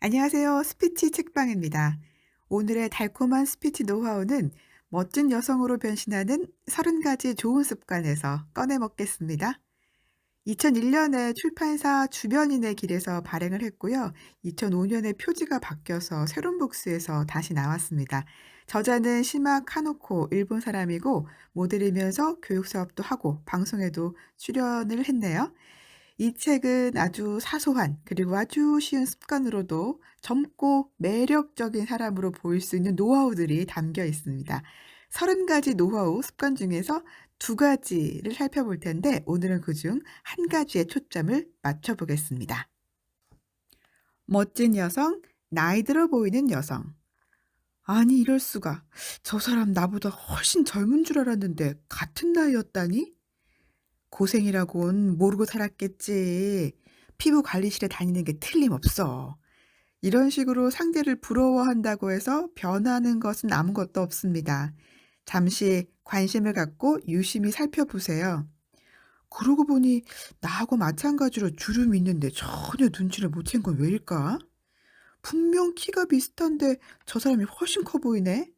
안녕하세요. 스피치 책방입니다. 오늘의 달콤한 스피치 노하우는 멋진 여성으로 변신하는 30가지 좋은 습관에서 꺼내 먹겠습니다. 2001년에 출판사 주변인의 길에서 발행을 했고요. 2005년에 표지가 바뀌어서 새로운 북스에서 다시 나왔습니다. 저자는 시마 카노코, 일본 사람이고 모델이면서 교육 사업도 하고 방송에도 출연을 했네요. 이 책은 아주 사소한 그리고 아주 쉬운 습관으로도 젊고 매력적인 사람으로 보일 수 있는 노하우들이 담겨 있습니다. 30가지 노하우 습관 중에서 2가지를 살펴볼 텐데 오늘은 그중 1가지에 초점을 맞춰 보겠습니다. 멋진 여성, 나이 들어 보이는 여성. 아니 이럴 수가. 저 사람 나보다 훨씬 젊은 줄 알았는데 같은 나이였다니? 고생이라곤 모르고 살았겠지. 피부 관리실에 다니는 게 틀림없어. 이런 식으로 상대를 부러워한다고 해서 변하는 것은 아무것도 없습니다. 잠시 관심을 갖고 유심히 살펴보세요. 그러고 보니 나하고 마찬가지로 주름이 있는데 전혀 눈치를 못 챈 건 왜일까? 분명 키가 비슷한데 저 사람이 훨씬 커 보이네.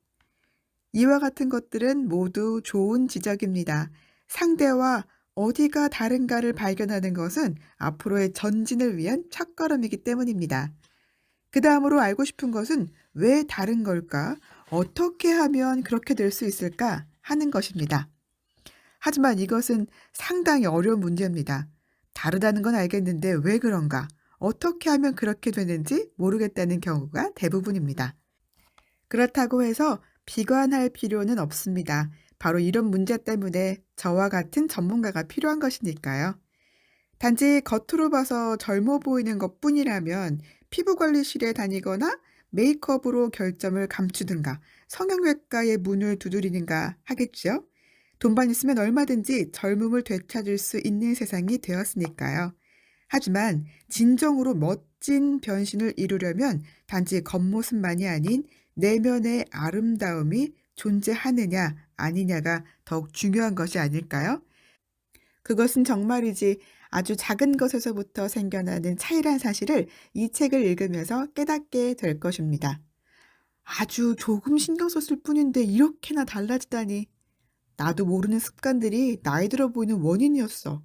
이와 같은 것들은 모두 좋은 지적입니다. 상대와 어디가 다른가를 발견하는 것은 앞으로의 전진을 위한 첫걸음이기 때문입니다. 그 다음으로 알고 싶은 것은 왜 다른 걸까? 어떻게 하면 그렇게 될 수 있을까? 하는 것입니다. 하지만 이것은 상당히 어려운 문제입니다. 다르다는 건 알겠는데 왜 그런가? 어떻게 하면 그렇게 되는지 모르겠다는 경우가 대부분입니다. 그렇다고 해서 비관할 필요는 없습니다. 바로 이런 문제 때문에 저와 같은 전문가가 필요한 것이니까요. 단지 겉으로 봐서 젊어 보이는 것뿐이라면 피부관리실에 다니거나 메이크업으로 결점을 감추든가 성형외과의 문을 두드리는가 하겠죠. 돈만 있으면 얼마든지 젊음을 되찾을 수 있는 세상이 되었으니까요. 하지만 진정으로 멋진 변신을 이루려면 단지 겉모습만이 아닌 내면의 아름다움이 존재하느냐 아니냐가 더욱 중요한 것이 아닐까요? 그것은 정말이지 아주 작은 것에서부터 생겨나는 차이란 사실을 이 책을 읽으면서 깨닫게 될 것입니다. 아주 조금 신경 썼을 뿐인데 이렇게나 달라지다니. 나도 모르는 습관들이 나이 들어 보이는 원인이었어.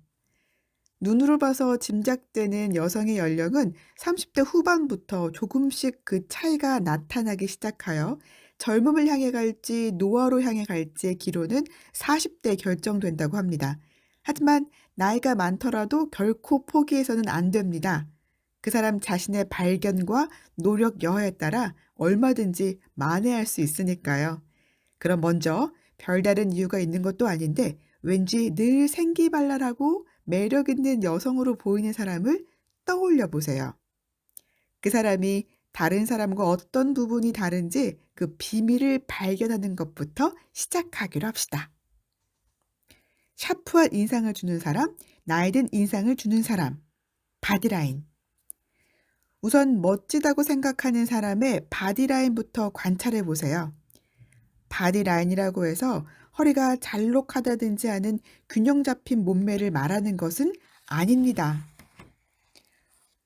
눈으로 봐서 짐작되는 여성의 연령은 30대 후반부터 조금씩 그 차이가 나타나기 시작하여 젊음을 향해 갈지 노화로 향해 갈지의 기로는 40대 결정된다고 합니다. 하지만 나이가 많더라도 결코 포기해서는 안 됩니다. 그 사람 자신의 발견과 노력 여하에 따라 얼마든지 만회할 수 있으니까요. 그럼 먼저 별다른 이유가 있는 것도 아닌데 왠지 늘 생기발랄하고 매력 있는 여성으로 보이는 사람을 떠올려 보세요. 그 사람이 다른 사람과 어떤 부분이 다른지 그 비밀을 발견하는 것부터 시작하기로 합시다. 샤프한 인상을 주는 사람, 나이 든 인상을 주는 사람. 바디라인. 우선 멋지다고 생각하는 사람의 바디라인부터 관찰해 보세요. 바디라인이라고 해서 허리가 잘록하다든지 하는 균형 잡힌 몸매를 말하는 것은 아닙니다.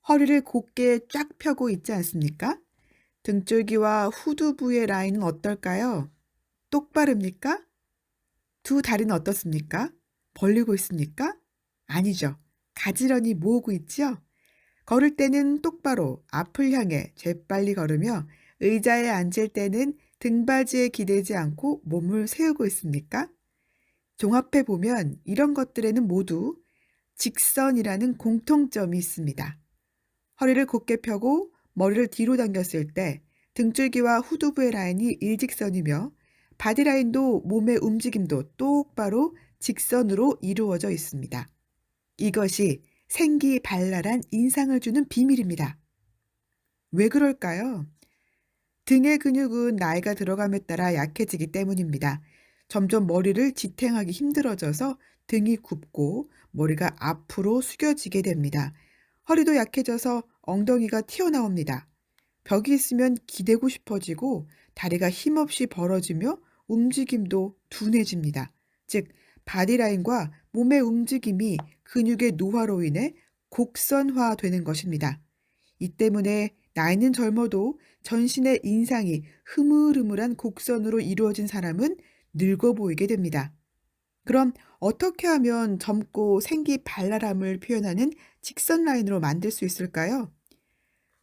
허리를 곧게 쫙 펴고 있지 않습니까? 등줄기와 후두부의 라인은 어떨까요? 똑바릅니까? 두 다리는 어떻습니까? 벌리고 있습니까? 아니죠. 가지런히 모으고 있지요? 걸을 때는 똑바로 앞을 향해 재빨리 걸으며 의자에 앉을 때는 등받이에 기대지 않고 몸을 세우고 있습니까? 종합해 보면 이런 것들에는 모두 직선이라는 공통점이 있습니다. 허리를 곧게 펴고 머리를 뒤로 당겼을 때 등줄기와 후두부의 라인이 일직선이며 바디라인도 몸의 움직임도 똑바로 직선으로 이루어져 있습니다. 이것이 생기발랄한 인상을 주는 비밀입니다. 왜 그럴까요? 등의 근육은 나이가 들어감에 따라 약해지기 때문입니다. 점점 머리를 지탱하기 힘들어져서 등이 굽고 머리가 앞으로 숙여지게 됩니다. 허리도 약해져서 엉덩이가 튀어나옵니다. 벽이 있으면 기대고 싶어지고 다리가 힘없이 벌어지며 움직임도 둔해집니다. 즉, 바디라인과 몸의 움직임이 근육의 노화로 인해 곡선화되는 것입니다. 이 때문에 나이는 젊어도 전신의 인상이 흐물흐물한 곡선으로 이루어진 사람은 늙어 보이게 됩니다. 그럼 어떻게 하면 젊고 생기 발랄함을 표현하는 직선 라인으로 만들 수 있을까요?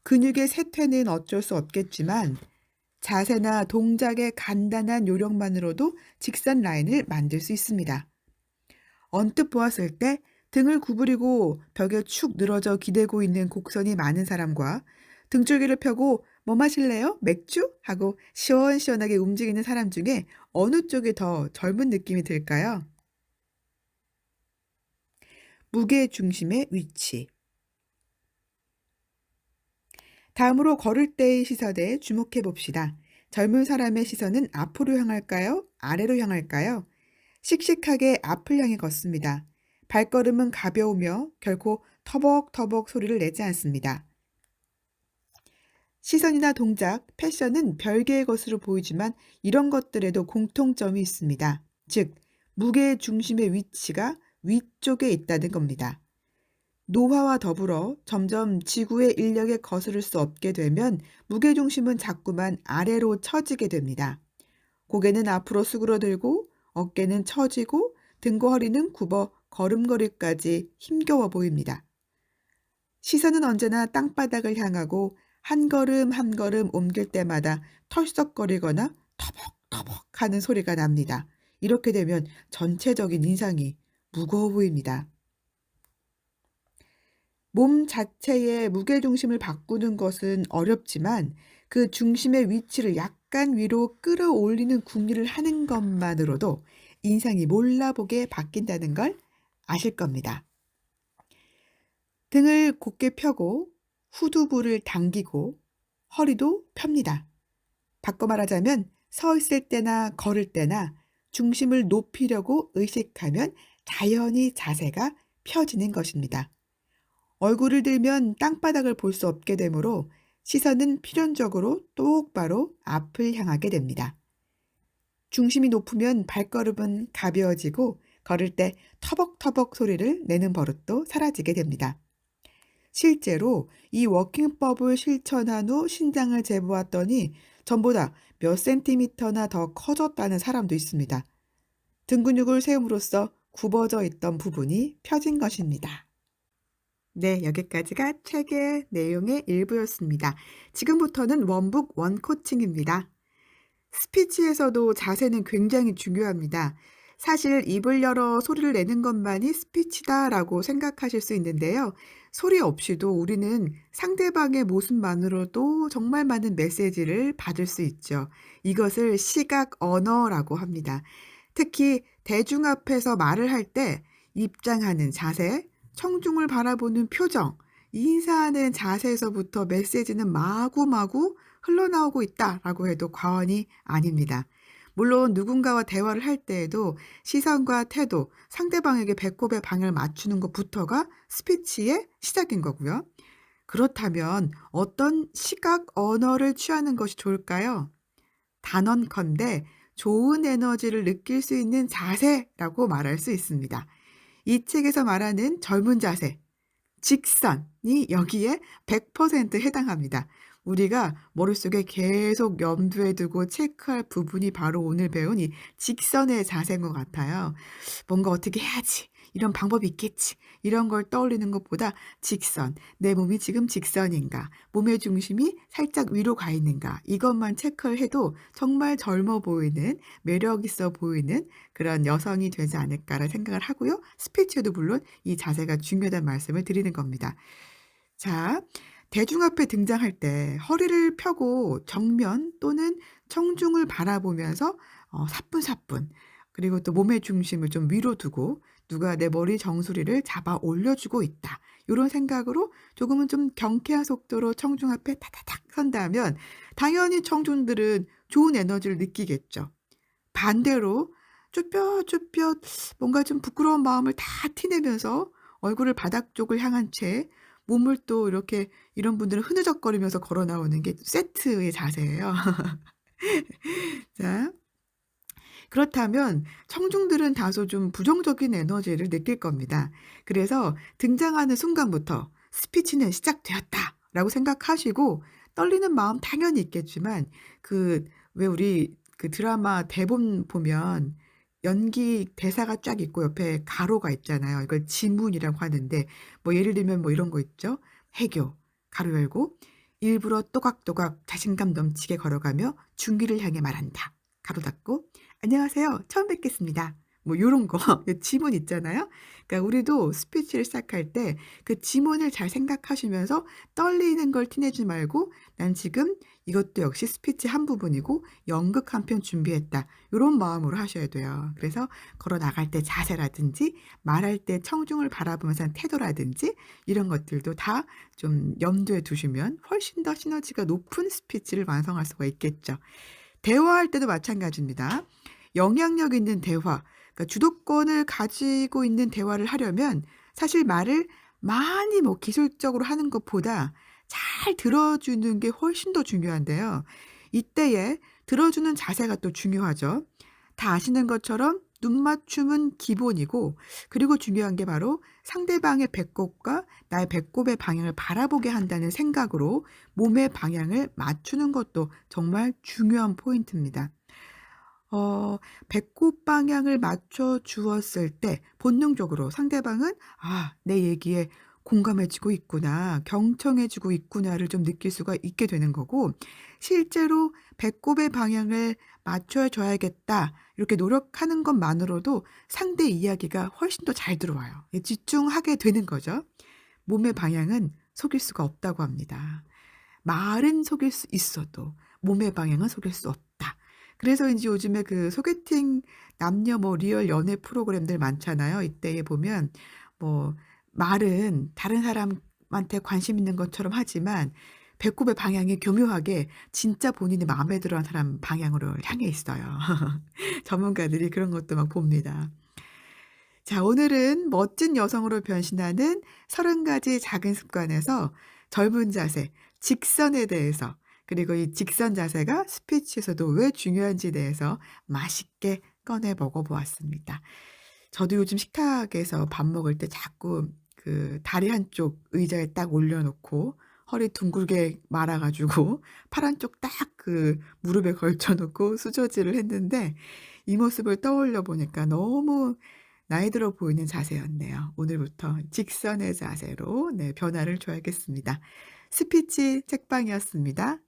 근육의 쇠퇴는 어쩔 수 없겠지만 자세나 동작의 간단한 요령만으로도 직선 라인을 만들 수 있습니다. 언뜻 보았을 때 등을 구부리고 벽에 축 늘어져 기대고 있는 곡선이 많은 사람과 등줄기를 펴고 "뭐 마실래요? 맥주?" 하고 시원시원하게 움직이는 사람 중에 어느 쪽이 더 젊은 느낌이 들까요? 무게 중심의 위치. 다음으로 걸을 때의 시선에 주목해 봅시다. 젊은 사람의 시선은 앞으로 향할까요? 아래로 향할까요? 씩씩하게 앞을 향해 걷습니다. 발걸음은 가벼우며 결코 터벅터벅 소리를 내지 않습니다. 시선이나 동작, 패션은 별개의 것으로 보이지만 이런 것들에도 공통점이 있습니다. 즉, 무게 중심의 위치가 위쪽에 있다는 겁니다. 노화와 더불어 점점 지구의 인력에 거스를 수 없게 되면 무게중심은 자꾸만 아래로 처지게 됩니다. 고개는 앞으로 수그러들고 어깨는 처지고 등과 허리는 굽어 걸음걸이까지 힘겨워 보입니다. 시선은 언제나 땅바닥을 향하고 한 걸음 한 걸음 옮길 때마다 털썩거리거나 터벅터벅 하는 소리가 납니다. 이렇게 되면 전체적인 인상이 무거워 보입니다. 몸 자체의 무게중심을 바꾸는 것은 어렵지만 그 중심의 위치를 약간 위로 끌어올리는 궁리를 하는 것만으로도 인상이 몰라보게 바뀐다는 걸 아실 겁니다. 등을 곧게 펴고 후두부를 당기고 허리도 펴니다. 바꿔 말하자면 서 있을 때나 걸을 때나 중심을 높이려고 의식하면 자연히 자세가 펴지는 것입니다. 얼굴을 들면 땅바닥을 볼 수 없게 되므로 시선은 필연적으로 똑바로 앞을 향하게 됩니다. 중심이 높으면 발걸음은 가벼워지고 걸을 때 터벅터벅 소리를 내는 버릇도 사라지게 됩니다. 실제로 이 워킹법을 실천한 후 신장을 재보았더니 전보다 몇 센티미터나 더 커졌다는 사람도 있습니다. 등 근육을 세움으로써 굽어져 있던 부분이 펴진 것입니다. 네, 여기까지가 책의 내용의 일부였습니다. 지금부터는 원북 원코칭입니다. 스피치에서도 자세는 굉장히 중요합니다. 사실 입을 열어 소리를 내는 것만이 스피치다라고 생각하실 수 있는데요. 소리 없이도 우리는 상대방의 모습만으로도 정말 많은 메시지를 받을 수 있죠. 이것을 시각 언어라고 합니다. 특히 대중 앞에서 말을 할 때 입장하는 자세, 청중을 바라보는 표정, 인사하는 자세에서부터 메시지는 마구마구 흘러나오고 있다라고 해도 과언이 아닙니다. 물론 누군가와 대화를 할 때에도 시선과 태도, 상대방에게 배꼽에 방을 맞추는 것부터가 스피치의 시작인 거고요. 그렇다면 어떤 시각 언어를 취하는 것이 좋을까요? 단언컨대 좋은 에너지를 느낄 수 있는 자세라고 말할 수 있습니다. 이 책에서 말하는 젊은 자세, 직선이 여기에 100% 해당합니다. 우리가 머릿속에 계속 염두에 두고 체크할 부분이 바로 오늘 배운 이 직선의 자세인 것 같아요. 뭔가 어떻게 해야지. 이런 방법이 있겠지. 이런 걸 떠올리는 것보다 직선, 내 몸이 지금 직선인가, 몸의 중심이 살짝 위로 가 있는가, 이것만 체크를 해도 정말 젊어 보이는, 매력 있어 보이는 그런 여성이 되지 않을까라는 생각을 하고요. 스피치에도 물론 이 자세가 중요하다는 말씀을 드리는 겁니다. 자, 대중 앞에 등장할 때 허리를 펴고 정면 또는 청중을 바라보면서 사뿐사뿐, 그리고 또 몸의 중심을 좀 위로 두고 누가 내 머리 정수리를 잡아 올려주고 있다. 요런 생각으로 조금은 좀 경쾌한 속도로 청중 앞에 타다닥 선다면 당연히 청중들은 좋은 에너지를 느끼겠죠. 반대로 쭈뼛쭈뼛 뭔가 좀 부끄러운 마음을 다 티내면서 얼굴을 바닥 쪽을 향한 채 몸을 또 이렇게, 이런 분들은 흐느적거리면서 걸어 나오는 게 세트의 자세예요. 자, 그렇다면 청중들은 다소 좀 부정적인 에너지를 느낄 겁니다. 그래서 등장하는 순간부터 '스피치는 시작되었다.'라고 생각하시고 떨리는 마음 당연히 있겠지만 그 왜 우리 그 드라마 대본 보면 연기 대사가 쫙 있고 옆에 가로가 있잖아요. 이걸 지문이라고 하는데 뭐 예를 들면 뭐 이런 거 있죠. 해교 가로 열고 "일부러 또각또각 자신감 넘치게 걸어가며 중기를 향해 말한다." 가로 닫고 "안녕하세요. 처음 뵙겠습니다." 뭐 요런 거 지문 있잖아요. 그러니까 우리도 스피치를 시작할 때 그 지문을 잘 생각하시면서 떨리는 걸 티 내지 말고 '난 지금 이것도 역시 스피치 한 부분이고 연극 한 편 준비했다.' 요런 마음으로 하셔야 돼요. 그래서 걸어 나갈 때 자세라든지 말할 때 청중을 바라보면서 하는 태도라든지 이런 것들도 다 좀 염두에 두시면 훨씬 더 시너지가 높은 스피치를 완성할 수가 있겠죠. 대화할 때도 마찬가지입니다. 영향력 있는 대화, 그러니까 주도권을 가지고 있는 대화를 하려면 사실 말을 많이 뭐 기술적으로 하는 것보다 잘 들어주는 게 훨씬 더 중요한데요. 이때에 들어주는 자세가 또 중요하죠. 다 아시는 것처럼 눈 맞춤은 기본이고 그리고 중요한 게 바로 상대방의 배꼽과 나의 배꼽의 방향을 바라보게 한다는 생각으로 몸의 방향을 맞추는 것도 정말 중요한 포인트입니다. 배꼽 방향을 맞춰 주었을 때 본능적으로 상대방은 '아 내 얘기에 공감해 주고 있구나. 경청해 주고 있구나.'를 좀 느낄 수가 있게 되는 거고 실제로 '배꼽의 방향을 맞춰 줘야겠다.' 이렇게 노력하는 것만으로도 상대 이야기가 훨씬 더 잘 들어와요. 예 집중하게 되는 거죠. 몸의 방향은 속일 수가 없다고 합니다. 말은 속일 수 있어도 몸의 방향은 속일 수 없다. 그래서인지 요즘에 그 소개팅 남녀 뭐 리얼 연애 프로그램들 많잖아요. 이때에 보면 뭐 말은 다른 사람한테 관심 있는 것처럼 하지만 배꼽의 방향이 교묘하게 진짜 본인이 마음에 들어하는 사람 방향으로 향해 있어요. 전문가들이 그런 것도 막 봅니다. 자 오늘은 멋진 여성으로 변신하는 30가지 작은 습관에서 젊은 자세, 직선에 대해서 그리고 이 직선 자세가 스피치에서도 왜 중요한지에 대해서 맛있게 꺼내 먹어 보았습니다. 저도 요즘 식탁에서 밥 먹을 때 자꾸 그 다리 한쪽 의자에 딱 올려 놓고 허리 둥글게 말아 가지고 팔 한쪽 딱 그 무릎에 걸쳐 놓고 수저질을 했는데 이 모습을 떠올려 보니까 너무 나이 들어 보이는 자세였네요. 오늘부터 직선의 자세로 네 변화를 줘야겠습니다. 스피치 책방이었습니다.